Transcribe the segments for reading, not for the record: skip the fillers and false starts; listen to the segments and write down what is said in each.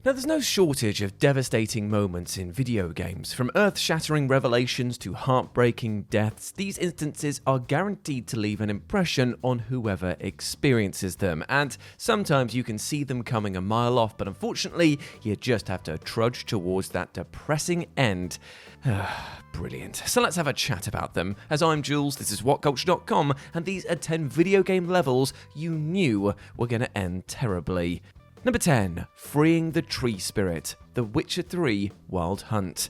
Now, there's no shortage of devastating moments in video games. From earth-shattering revelations to heartbreaking deaths, these instances are guaranteed to leave an impression on whoever experiences them. And sometimes you can see them coming a mile off, but unfortunately, you just have to trudge towards that depressing end. Brilliant. So let's have a chat about them. As I'm Jules, this is WhatCulture.com, and these are 10 video game levels you knew were going to end terribly. Number 10. Freeing the Tree Spirit, The Witcher 3 Wild Hunt.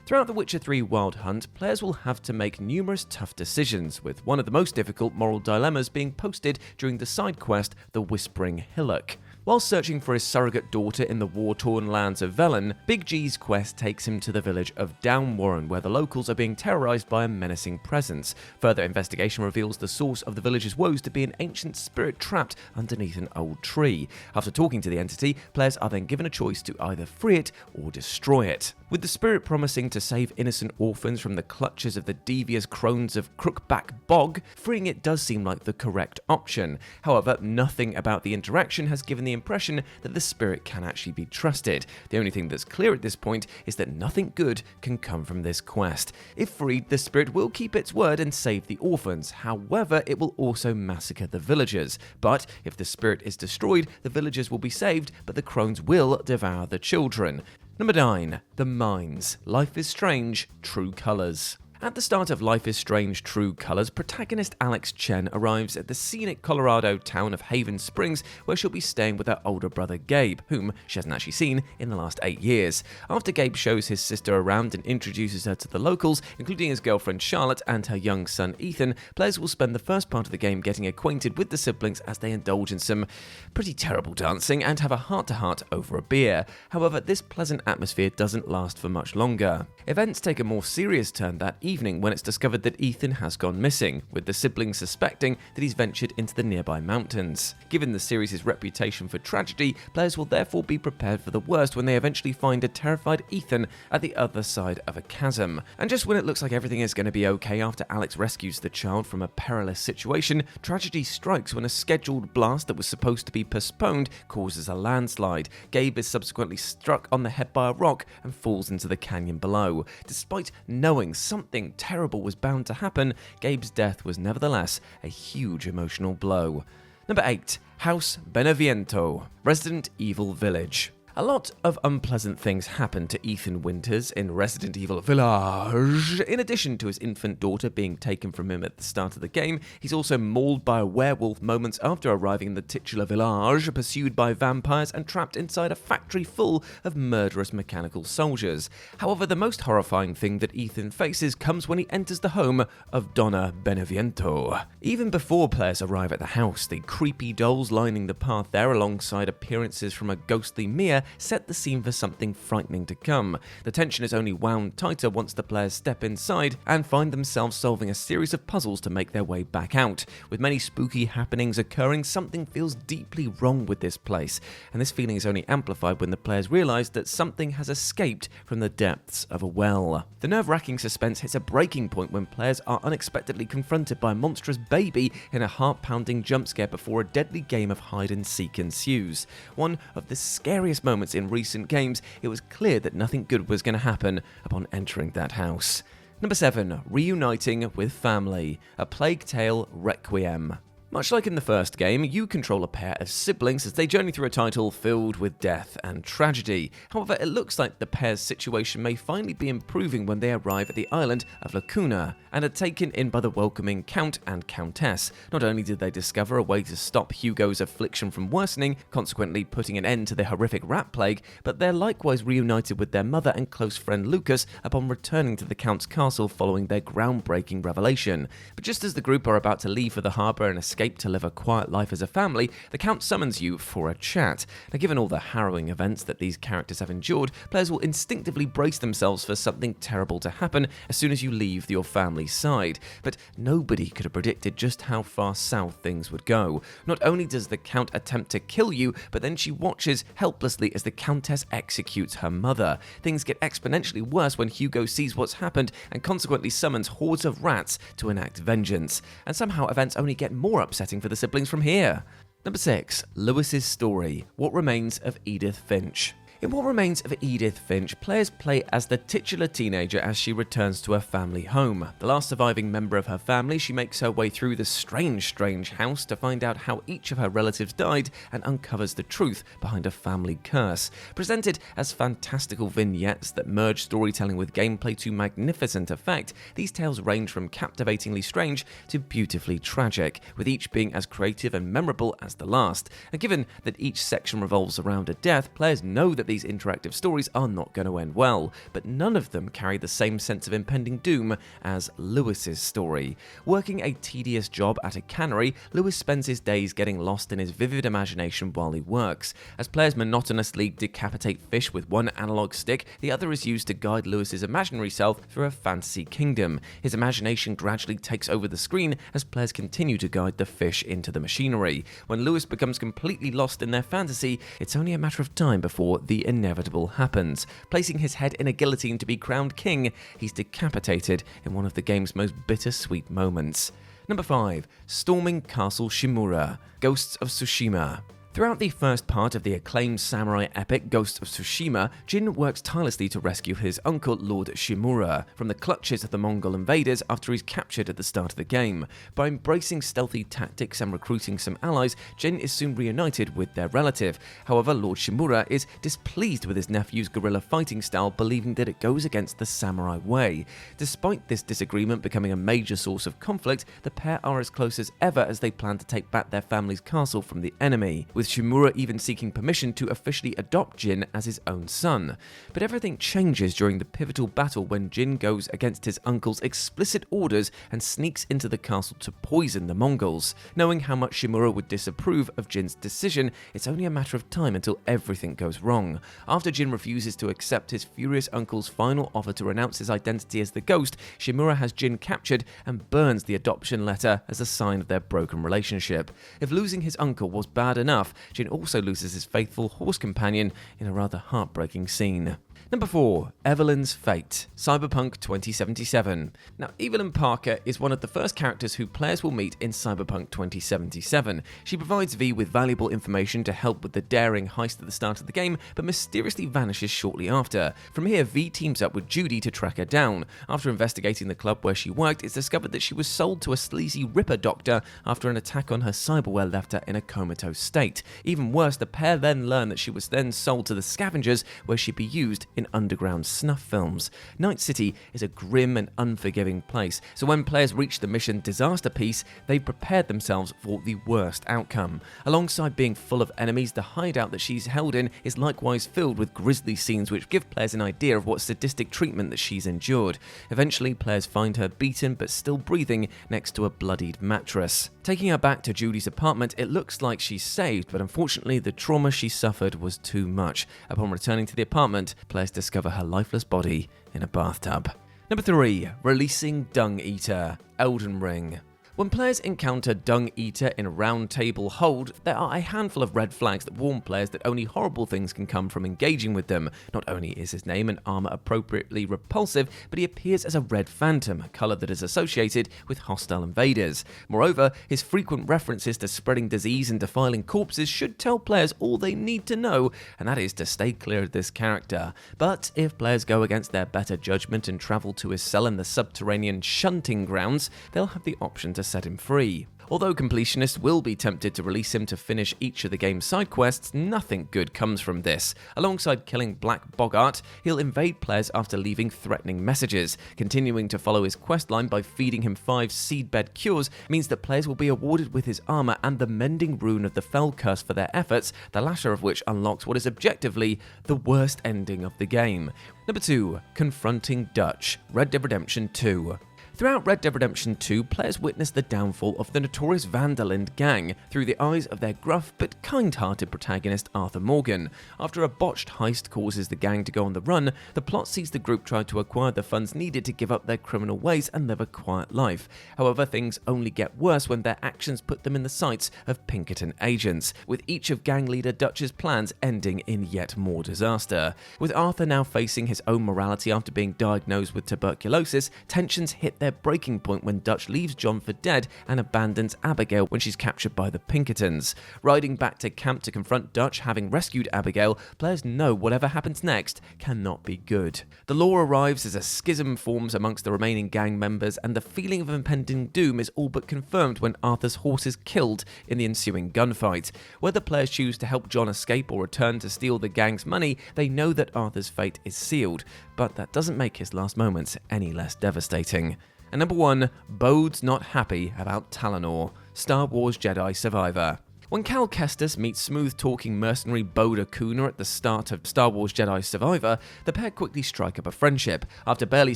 Throughout The Witcher 3 Wild Hunt, players will have to make numerous tough decisions, with one of the most difficult moral dilemmas being posted during the side quest, The Whispering Hillock. While searching for his surrogate daughter in the war-torn lands of Evelyn, Big G's quest takes him to the village of Downwarren, where the locals are being terrorized by a menacing presence. Further investigation reveals the source of the village's woes to be an ancient spirit trapped underneath an old tree. After talking to the entity, players are then given a choice to either free it or destroy it. With the spirit promising to save innocent orphans from the clutches of the devious crones of Crookback Bog, freeing it does seem like the correct option. However, nothing about the interaction has given the impression that the spirit can actually be trusted. The only thing that's clear at this point is that nothing good can come from this quest. If freed, the spirit will keep its word and save the orphans. However, it will also massacre the villagers. But if the spirit is destroyed, the villagers will be saved, but the crones will devour the children. Number 9. The Mines. Life is Strange, True Colors. At the start of Life is Strange True Colors, protagonist Alex Chen arrives at the scenic Colorado town of Haven Springs, where she'll be staying with her older brother Gabe, whom she hasn't actually seen in the last 8 years. After Gabe shows his sister around and introduces her to the locals, including his girlfriend Charlotte and her young son Ethan, players will spend the first part of the game getting acquainted with the siblings as they indulge in some pretty terrible dancing and have a heart-to-heart over a beer. However, this pleasant atmosphere doesn't last for much longer. Events take a more serious turn that evening when it's discovered that Ethan has gone missing, with the siblings suspecting that he's ventured into the nearby mountains. Given the series' reputation for tragedy, players will therefore be prepared for the worst when they eventually find a terrified Ethan at the other side of a chasm. And just when it looks like everything is going to be okay after Alex rescues the child from a perilous situation, tragedy strikes when a scheduled blast that was supposed to be postponed causes a landslide. Gabe is subsequently struck on the head by a rock and falls into the canyon below. Despite knowing something terrible was bound to happen, Gabe's death was nevertheless a huge emotional blow. Number 8. House Beneviento, Resident Evil Village. A lot of unpleasant things happen to Ethan Winters in Resident Evil Village. In addition to his infant daughter being taken from him at the start of the game, he's also mauled by a werewolf moments after arriving in the titular village, pursued by vampires and trapped inside a factory full of murderous mechanical soldiers. However, the most horrifying thing that Ethan faces comes when he enters the home of Donna Beneviento. Even before players arrive at the house, the creepy dolls lining the path there alongside appearances from a ghostly Mia set the scene for something frightening to come. The tension is only wound tighter once the players step inside and find themselves solving a series of puzzles to make their way back out. With many spooky happenings occurring, something feels deeply wrong with this place, and this feeling is only amplified when the players realise that something has escaped from the depths of a well. The nerve-wracking suspense hits a breaking point when players are unexpectedly confronted by a monstrous baby in a heart-pounding jump scare before a deadly game of hide-and-seek ensues. One of the scariest moments in recent games, it was clear that nothing good was going to happen upon entering that house. Number 7. Reuniting with Family, A Plague Tale Requiem. Much like in the first game, you control a pair of siblings as they journey through a title filled with death and tragedy. However, it looks like the pair's situation may finally be improving when they arrive at the island of Lacuna and are taken in by the welcoming Count and Countess. Not only did they discover a way to stop Hugo's affliction from worsening, consequently putting an end to the horrific rat plague, but they're likewise reunited with their mother and close friend Lucas upon returning to the Count's castle following their groundbreaking revelation. But just as the group are about to leave for the harbour and escape to live a quiet life as a family, the Count summons you for a chat. Now, given all the harrowing events that these characters have endured, players will instinctively brace themselves for something terrible to happen as soon as you leave your family's side. But nobody could have predicted just how far south things would go. Not only does the Count attempt to kill you, but then she watches helplessly as the Countess executes her mother. Things get exponentially worse when Hugo sees what's happened and consequently summons hordes of rats to enact vengeance. And somehow events only get more upsetting for the siblings from here. Number 6. Lewis's Story, What Remains of Edith Finch. In what remains of Edith Finch, players play as the titular teenager as she returns to her family home. The last surviving member of her family, she makes her way through the strange house to find out how each of her relatives died and uncovers the truth behind a family curse. Presented as fantastical vignettes that merge storytelling with gameplay to magnificent effect, these tales range from captivatingly strange to beautifully tragic, with each being as creative and memorable as the last. And given that each section revolves around a death, players know that these interactive stories are not going to end well, but none of them carry the same sense of impending doom as Lewis's story. Working a tedious job at a cannery, Lewis spends his days getting lost in his vivid imagination while he works. As players monotonously decapitate fish with one analog stick, the other is used to guide Lewis's imaginary self through a fantasy kingdom. His imagination gradually takes over the screen as players continue to guide the fish into the machinery. When Lewis becomes completely lost in their fantasy, it's only a matter of time before the inevitable happens. Placing his head in a guillotine to be crowned king, he's decapitated in one of the game's most bittersweet moments. Number 5. Storming Castle Shimura, Ghosts of Tsushima. Throughout the first part of the acclaimed samurai epic Ghost of Tsushima, Jin works tirelessly to rescue his uncle Lord Shimura from the clutches of the Mongol invaders after he's captured at the start of the game. By embracing stealthy tactics and recruiting some allies, Jin is soon reunited with their relative. However, Lord Shimura is displeased with his nephew's guerrilla fighting style, believing that it goes against the samurai way. Despite this disagreement becoming a major source of conflict, the pair are as close as ever as they plan to take back their family's castle from the enemy, with Shimura even seeking permission to officially adopt Jin as his own son. But everything changes during the pivotal battle when Jin goes against his uncle's explicit orders and sneaks into the castle to poison the Mongols. Knowing how much Shimura would disapprove of Jin's decision, it's only a matter of time until everything goes wrong. After Jin refuses to accept his furious uncle's final offer to renounce his identity as the ghost, Shimura has Jin captured and burns the adoption letter as a sign of their broken relationship. If losing his uncle was bad enough, Jin also loses his faithful horse companion in a rather heartbreaking scene. Number 4. Evelyn's Fate, Cyberpunk 2077. Now, Evelyn Parker is one of the first characters who players will meet in Cyberpunk 2077. She provides V with valuable information to help with the daring heist at the start of the game, but mysteriously vanishes shortly after. From here, V teams up with Judy to track her down. After investigating the club where she worked, it's discovered that she was sold to a sleazy Ripper doctor after an attack on her cyberware left her in a comatose state. Even worse, the pair then learn that she was then sold to the scavengers, where she'd be used in underground snuff films. Night City is a grim and unforgiving place, so when players reach the mission Disaster Piece, they've prepared themselves for the worst outcome. Alongside being full of enemies, the hideout that she's held in is likewise filled with grisly scenes which give players an idea of what sadistic treatment that she's endured. Eventually, players find her beaten but still breathing next to a bloodied mattress. Taking her back to Judy's apartment, it looks like she's saved, but unfortunately the trauma she suffered was too much. Upon returning to the apartment, players discover her lifeless body in a bathtub. Number 3. Releasing Dung Eater, Elden Ring. When players encounter Dung Eater in a round table hold, there are a handful of red flags that warn players that only horrible things can come from engaging with them. Not only is his name and armor appropriately repulsive, but he appears as a red phantom, a color that is associated with hostile invaders. Moreover, his frequent references to spreading disease and defiling corpses should tell players all they need to know, and that is to stay clear of this character. But if players go against their better judgment and travel to his cell in the subterranean shunting grounds, they'll have the option to set him free. Although completionists will be tempted to release him to finish each of the game's side quests, nothing good comes from this. Alongside killing Black Bogart, he'll invade players after leaving threatening messages. Continuing to follow his questline by feeding him 5 seedbed cures means that players will be awarded with his armor and the mending rune of the Fell Curse for their efforts, the latter of which unlocks what is objectively the worst ending of the game. Number 2. Confronting Dutch, Red Dead Redemption 2. Throughout Red Dead Redemption 2, players witness the downfall of the notorious Vanderlind gang through the eyes of their gruff but kind-hearted protagonist Arthur Morgan. After a botched heist causes the gang to go on the run, the plot sees the group try to acquire the funds needed to give up their criminal ways and live a quiet life. However, things only get worse when their actions put them in the sights of Pinkerton agents, with each of gang leader Dutch's plans ending in yet more disaster. With Arthur now facing his own morality after being diagnosed with tuberculosis, tensions hit their their breaking point when Dutch leaves John for dead and abandons Abigail when she's captured by the Pinkertons. Riding back to camp to confront Dutch, having rescued Abigail, players know whatever happens next cannot be good. The law arrives as a schism forms amongst the remaining gang members, and the feeling of impending doom is all but confirmed when Arthur's horse is killed in the ensuing gunfight. Whether players choose to help John escape or return to steal the gang's money, they know that Arthur's fate is sealed, but that doesn't make his last moments any less devastating. And number 1, Bode's not happy about Talonor, Star Wars Jedi Survivor. When Cal Kestis meets smooth-talking mercenary Bode Kuna at the start of Star Wars Jedi Survivor, the pair quickly strike up a friendship. After barely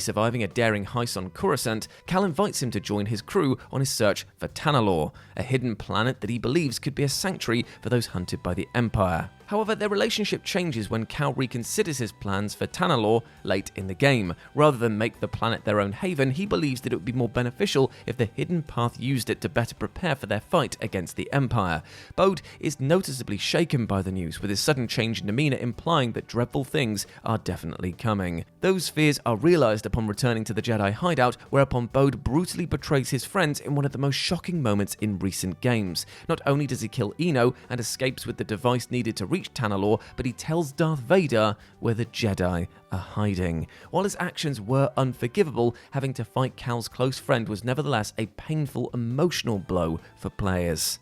surviving a daring heist on Coruscant, Cal invites him to join his crew on his search for Tanalorr, a hidden planet that he believes could be a sanctuary for those hunted by the Empire. However, their relationship changes when Cal reconsiders his plans for Tanalorr late in the game. Rather than make the planet their own haven, he believes that it would be more beneficial if the Hidden Path used it to better prepare for their fight against the Empire. Bode is noticeably shaken by the news, with his sudden change in demeanour implying that dreadful things are definitely coming. Those fears are realised upon returning to the Jedi hideout, whereupon Bode brutally betrays his friends in one of the most shocking moments in recent games. Not only does he kill Eno and escapes with the device needed to reach Tanalorr, but he tells Darth Vader where the Jedi are hiding. While his actions were unforgivable, having to fight Cal's close friend was nevertheless a painful, emotional blow for players.